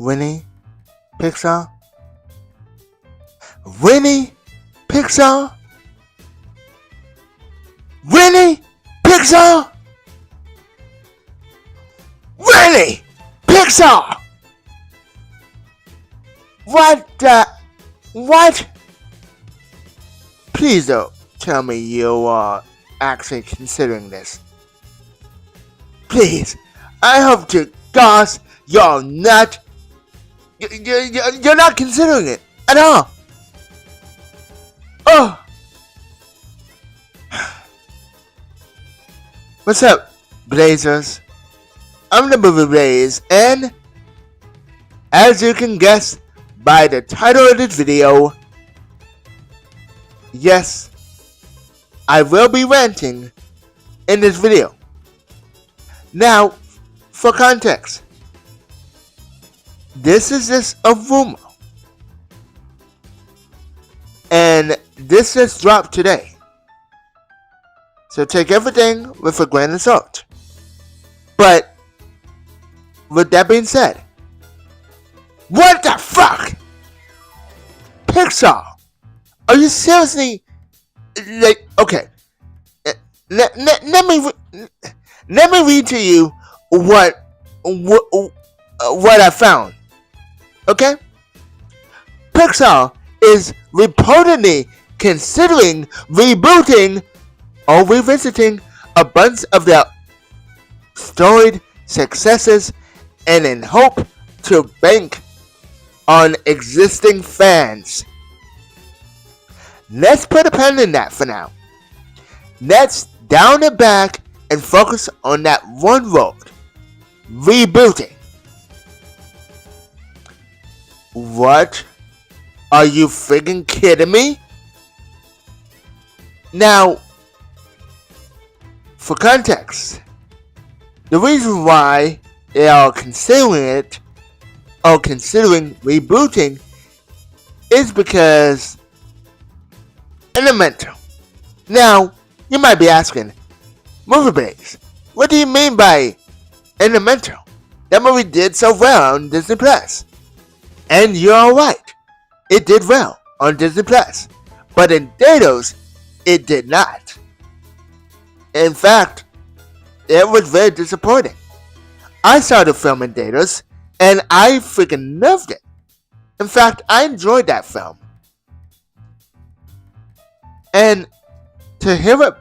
Winnie? Pixar? Winnie? Pixar? Winnie? Pixar? Winnie? Pixar? What? Please don't tell me you are actually considering this. Please, I hope to gosh you're not considering it at all. Oh. What's up, Blazers? I'm the MusicBoard, and as you can guess by the title of this video, yes, I will be ranting in this video. Now, for context, this is just a rumor, and this just dropped today. So take everything with a grain of salt. But with that being said, what the fuck? Pixar? Are you seriously like, okay? Let me read to you what I found. Okay? Pixar is reportedly considering rebooting or revisiting a bunch of their storied successes and in hope to bank on existing fans. Let's put a pen in that for now. Let's down it back and focus on that one word: rebooting. What? Are you friggin' kidding me? Now, for context, the reason why they are considering it or considering rebooting is because Elemental. Now, you might be asking, MusicBoard, what do you mean by Elemental? That movie did so well on Disney Plus. And you're right, it did well on Disney Plus, but in theaters, it did not. In fact, it was very disappointing. I saw the film in theaters, and I freaking loved it. In fact, I enjoyed that film. And to hear it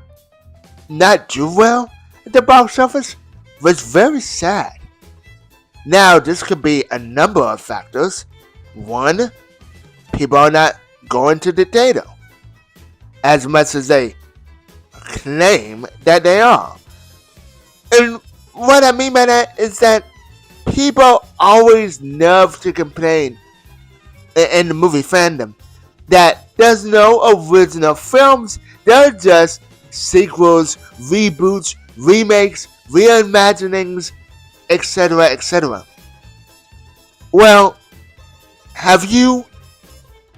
not do well at the box office was very sad. Now, this could be a number of factors. One, people are not going to the theater as much as they claim that they are. And what I mean by that is that people always love to complain in the movie fandom that there's no original films. They're just sequels, reboots, remakes, reimaginings, etc., etc. Well, have you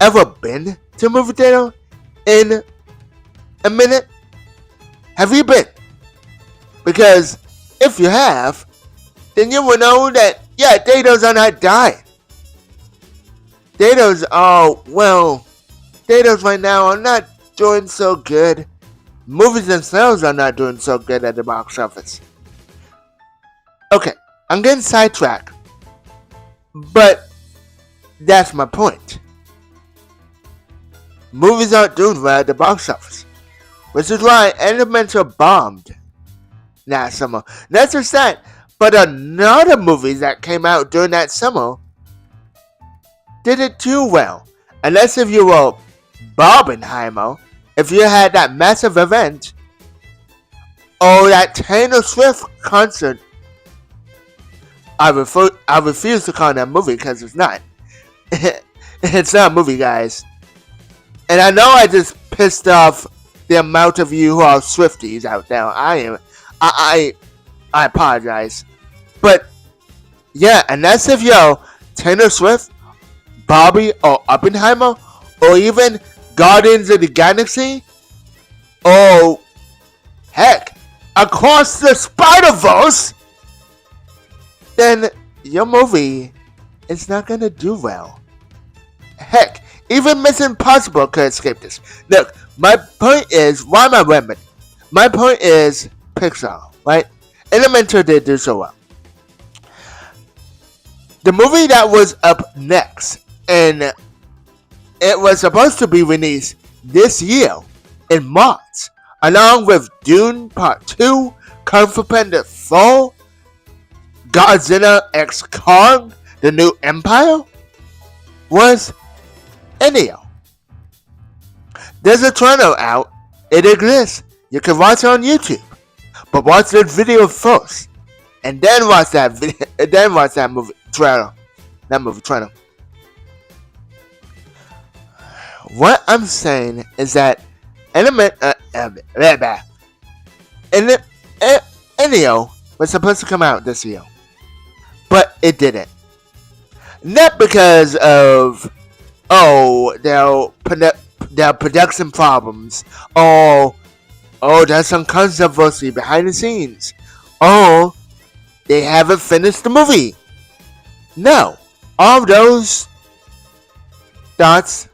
ever been to a movie theater in a minute? Have you been? Because if you have, then you will know that, yeah, theaters are not dying. Theaters right now are not doing so good. Movies themselves are not doing so good at the box office. Okay, I'm getting sidetracked, but that's my point. Movies aren't doing well at the box office, which is why Elemental bombed last summer. Not just that, but another movies that came out during that summer didn't do well. Unless if you were Barbenheimer, if you had that massive event, or that Taylor Swift concert. I refuse to call it a movie because it's not. It's not a movie, guys. And I know I just pissed off the amount of you who are Swifties out there. I apologize. But yeah, unless if you're Taylor Swift, Barbie, or Oppenheimer, or even Guardians of the Galaxy, or heck, Across the Spider-Verse, then your movie it's not gonna do well. Heck, even Mission Impossible could escape this. Look, my point is, why am I rambling? My point is Pixar, right? Elementor did do so well. The movie that was up next, and it was supposed to be released this year in March, along with Dune Part 2, Kung Fu Panda 4, Godzilla X Kong, The New Empire, was Enio. There's a trailer out. It exists. You can watch it on YouTube. But watch the video first. And then watch that video. And then watch that movie trailer. That movie trailer. What I'm saying is that Enio was supposed to come out this year. But it didn't. Not because of their production problems, or there's some controversy behind the scenes, or they haven't finished the movie. No, all of those thoughts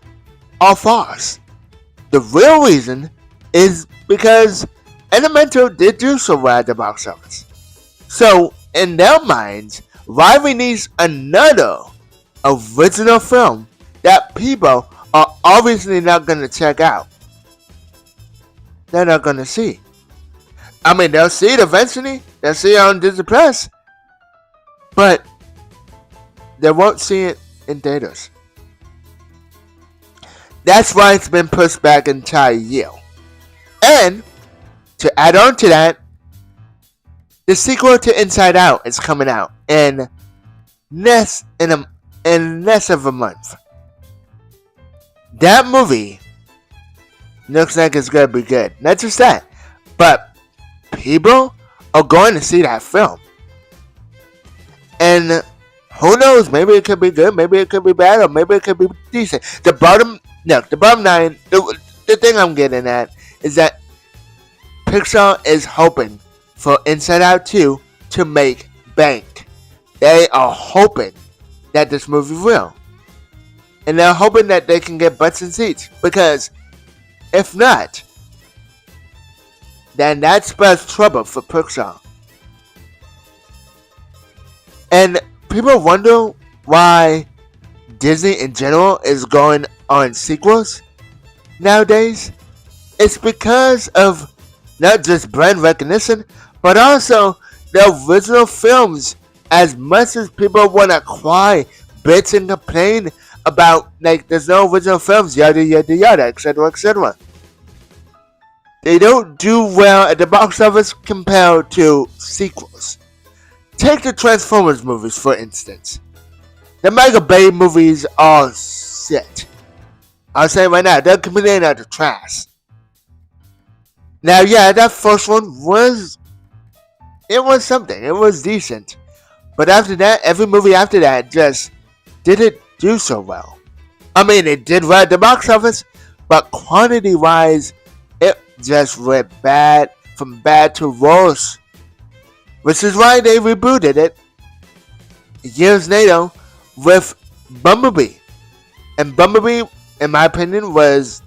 are false. The real reason is because Elemental did do so well at the box office. So, in their minds, why release another original film that people are obviously not going to check out? They're not going to see. I mean, they'll see it eventually. They'll see it on Disney Plus. But they won't see it in theaters. That's why it's been pushed back an entire year. And to add on to that, the sequel to Inside Out is coming out in less of a month. That movie looks like it's gonna be good. Not just that, but people are going to see that film. And who knows, maybe it could be good, maybe it could be bad, or maybe it could be decent. The bottom line, the thing I'm getting at is that Pixar is hoping for Inside Out 2 to make bank. They are hoping that this movie will. And they're hoping that they can get butts and seats. Because if not, then that spells trouble for Pixar. And people wonder why Disney in general is going on sequels nowadays. It's because of not just brand recognition, but also the original films. As much as people want to cry, bitch, and complain about, like, there's no original films, yada yada yada, etc., etc., they don't do well at the box office compared to sequels. Take the Transformers movies, for instance. The Michael Bay movies are shit. I'll say it right now, they're coming out of trash. Now, yeah, that first one was something. It was decent. But after that, every movie after that just didn't do so well. I mean, it did well at the box office, but quantity-wise, it just went bad, from bad to worse. Which is why they rebooted it years later with Bumblebee. And Bumblebee, in my opinion, was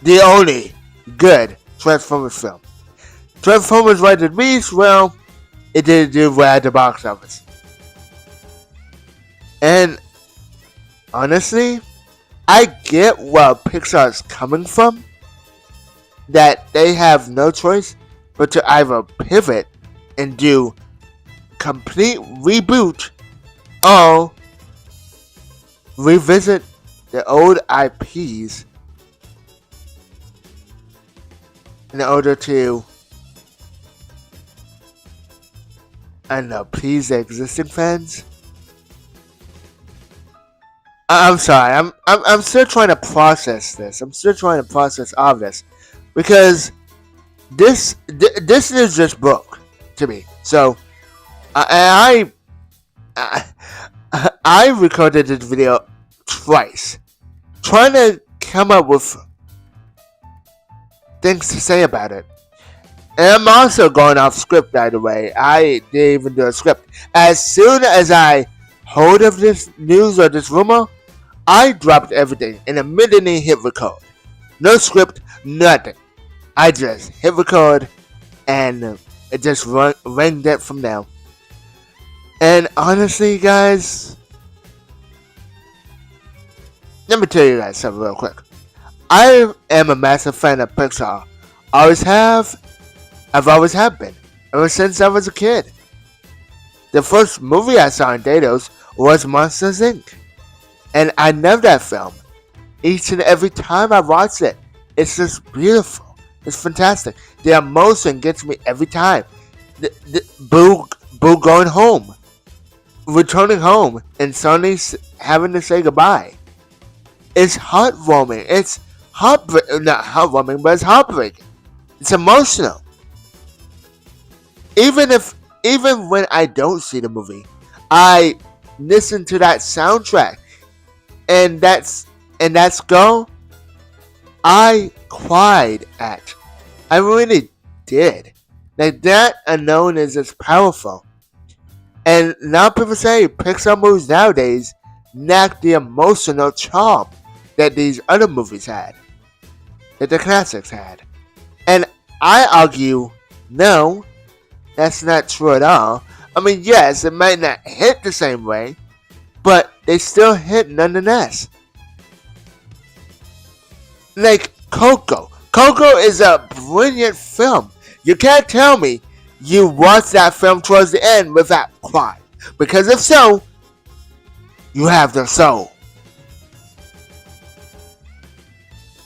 the only good Transformers film. Transformers Right at Beast, well, it didn't do well at the box office. And honestly, I get where Pixar is coming from. That they have no choice but to either pivot and do complete reboot or revisit the old IPs in order to, I don't know, please the existing fans. I'm sorry, I'm still trying to process this. I'm still trying to process all of this because this is just broke to me. So I recorded this video twice, trying to come up with things to say about it. And I'm also going off script, by the way. I didn't even do a script. As soon as I hold of this news or this rumor, I dropped everything and immediately hit record. No script, nothing. I just hit record and it just rang that from now. And honestly, guys, let me tell you guys something real quick. I am a massive fan of Pixar. Always have. I've always have been. Ever since I was a kid. The first movie I saw in theaters was Monsters Inc. And I love that film. Each and every time I watch it, it's just beautiful. It's fantastic. The emotion gets me every time. The Boo going home. Returning home and suddenly having to say goodbye. It's heartwarming. It's not heartwarming, but it's heartbreaking. It's emotional. Even when I don't see the movie, I listen to that soundtrack, and that's go. I cried at. I really did. Like, that alone is just powerful. And now people say Pixar movies nowadays lack the emotional charm that these other movies had, that the classics had. And I argue, no, that's not true at all. I mean, yes, it might not hit the same way, but they still hit nonetheless. Like Coco. Coco is a brilliant film. You can't tell me you watched that film towards the end without crying. Because if so, you have the soul.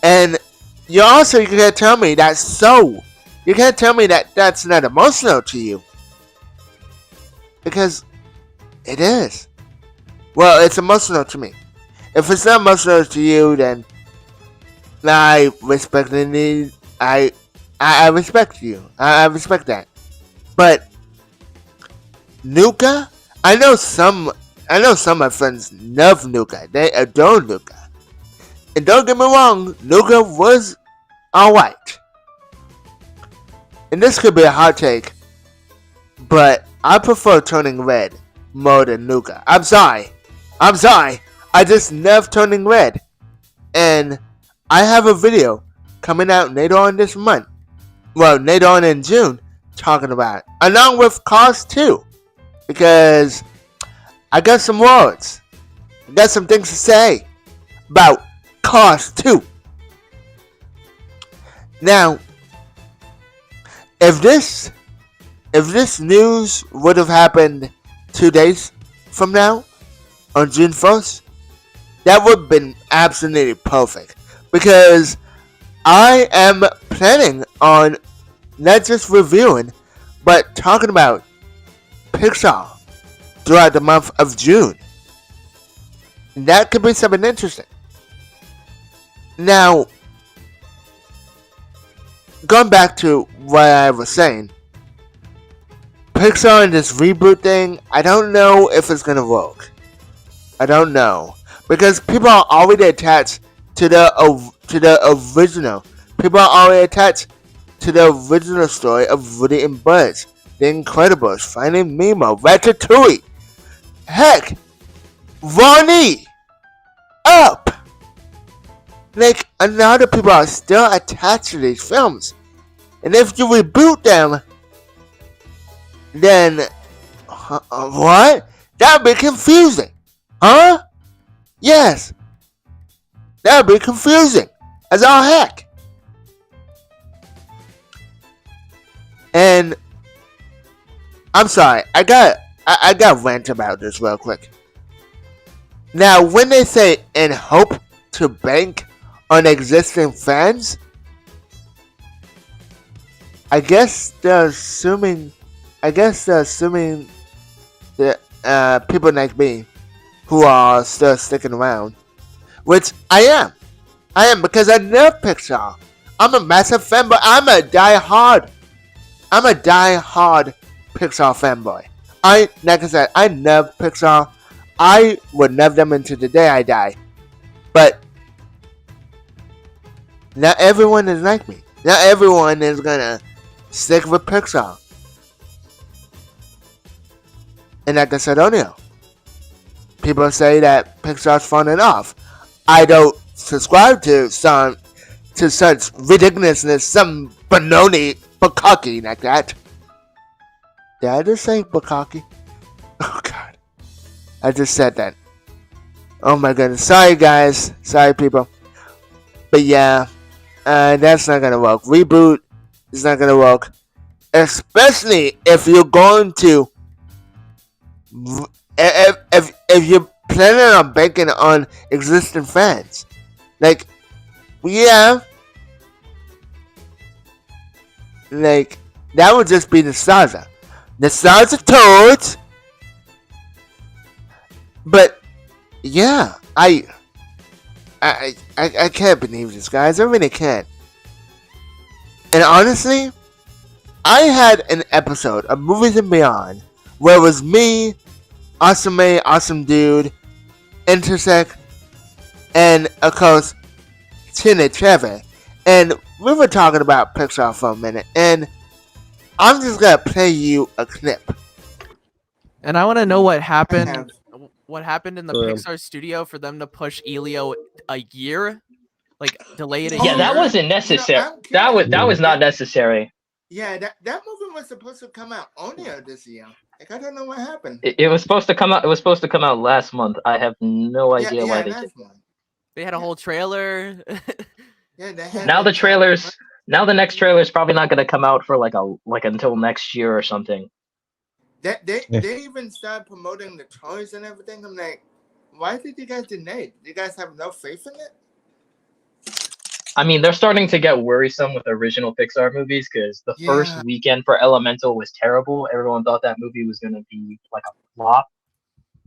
And you can't tell me that soul. You can't tell me that that's not emotional to you. Because it is. Well, it's emotional to me. If it's not emotional to you, then I respect the need. I respect you. I respect that. But Nuka, I know some of my friends love Nuka. They adore Nuka. And don't get me wrong, Nuka was alright. And this could be a hot take, but I prefer Turning Red more than Nuka. I'm sorry. I just love Turning Red. And I have a video coming out later on this month. Well, later on in June, talking about it. Along with Cars 2. Because I got some words. I got some things to say about Cars 2. Now, if this news would have happened 2 days from now, on June 1st, that would have been absolutely perfect. Because I am planning on not just reviewing, but talking about Pixar throughout the month of June. And that could be something interesting. Now, going back to what I was saying, Pixar and this reboot thing, I don't know if it's gonna work. I don't know, because people are already attached to the original. People are already attached to the original story of Woody and Buzz, The Incredibles, Finding Nemo, Ratatouille. Heck, Ronnie, Up. Like, a lot of people are still attached to these films, and if you reboot them, then what? That'd be confusing, huh? Yes, that'd be confusing as all heck. And I'm sorry, I got rant about this real quick. Now, when they say "in hope to bank on existing fans," I guess they're assuming that people like me who are still sticking around, which I am because I love Pixar. I'm a massive fan, but I'm a die-hard Pixar fanboy. Like I said, I love Pixar. I would love them until the day I die. But not everyone is like me. Not everyone is gonna stick with Pixar. And like I said earlier, people say that Pixar's falling off. I don't subscribe to such ridiculousness, some baloney, bukkake like that. Did I just say bukkake? Oh God, I just said that. Oh my goodness, sorry guys, sorry people. But yeah, that's not gonna work. Reboot is not gonna work, especially if you're going to, if you're planning on banking on existing fans. Like, yeah, like that would just be nostalgia towards. But yeah, I can't believe this, guys. I really can't. And honestly, I had an episode of Movies and Beyond where it was me, Awesome May, Awesome Dude, Intersect, and of course Tina Trevor, and we were talking about Pixar for a minute, and I'm just gonna play you a clip. And I want to know what happened. What happened in the Pixar studio for them to push Elio a year, like delay it a year? Yeah, that wasn't necessary. That was not necessary. Yeah, that movie was supposed to come out earlier this year. Like, I don't know what happened. It was supposed to come out. It was supposed to come out last month. I have no idea why they did. They had a whole trailer. Now the trailers. Now the next trailer is probably not going to come out for like until next year or something. They even started promoting the toys and everything. I'm like, why did you guys delay? You guys have no faith in it? I mean, they're starting to get worrisome with original Pixar movies because the first weekend for Elemental was terrible. Everyone thought that movie was going to be like a flop.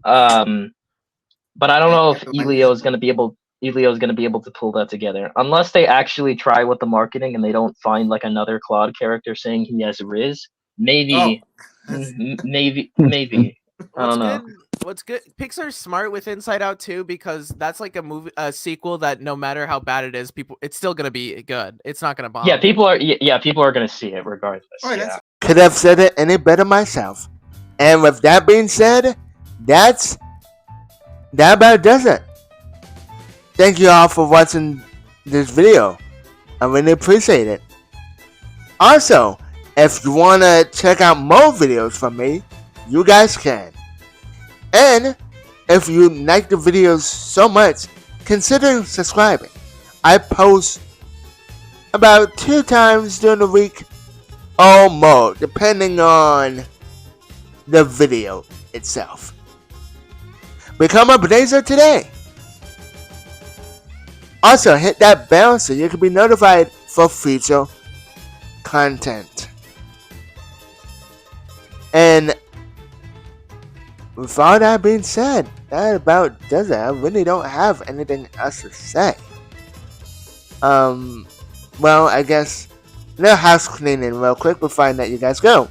But I don't know if Elio is going to be able to pull that together unless they actually try with the marketing and they don't find like another Claude character saying he has Riz. Maybe. Maybe. I don't know. What's good? Pixar's smart with Inside Out too, because that's like a sequel that no matter how bad it is, it's still gonna be good. It's not gonna bomb. Yeah, people are gonna see it regardless. Yeah. Could have said it any better myself. And with that being said, that about does it. Thank you all for watching this video. I really appreciate it. Also, if you want to check out more videos from me, you guys can. And if you like the videos so much, consider subscribing. I post about 2 times during the week or more, depending on the video itself. Become a Blazer today. Also, hit that bell so you can be notified for future content. And with all that being said, that about does it. I really don't have anything else to say. Well, I guess no house cleaning real quick before I let you guys go.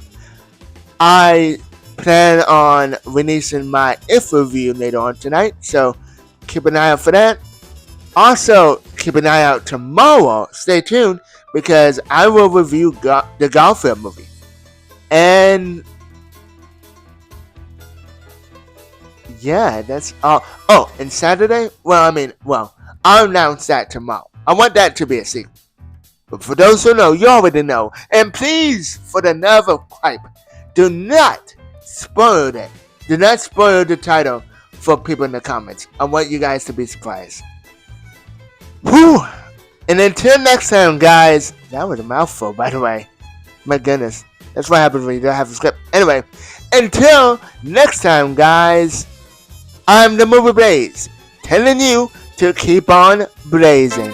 I plan on releasing my If review later on tonight, so keep an eye out for that. Also, keep an eye out tomorrow. Stay tuned because I will review the Garfield movie. And yeah, that's all. Oh, and Saturday? I'll announce that tomorrow. I want that to be a secret. But for those who know, you already know. And please, for the love of Christ, do not spoil it. Do not spoil the title for people in the comments. I want you guys to be surprised. Whew. And until next time, guys. That was a mouthful, by the way. My goodness. That's what happens when you don't have a script. Anyway, until next time, guys. I'm the Movie Blaze, telling you to keep on blazing.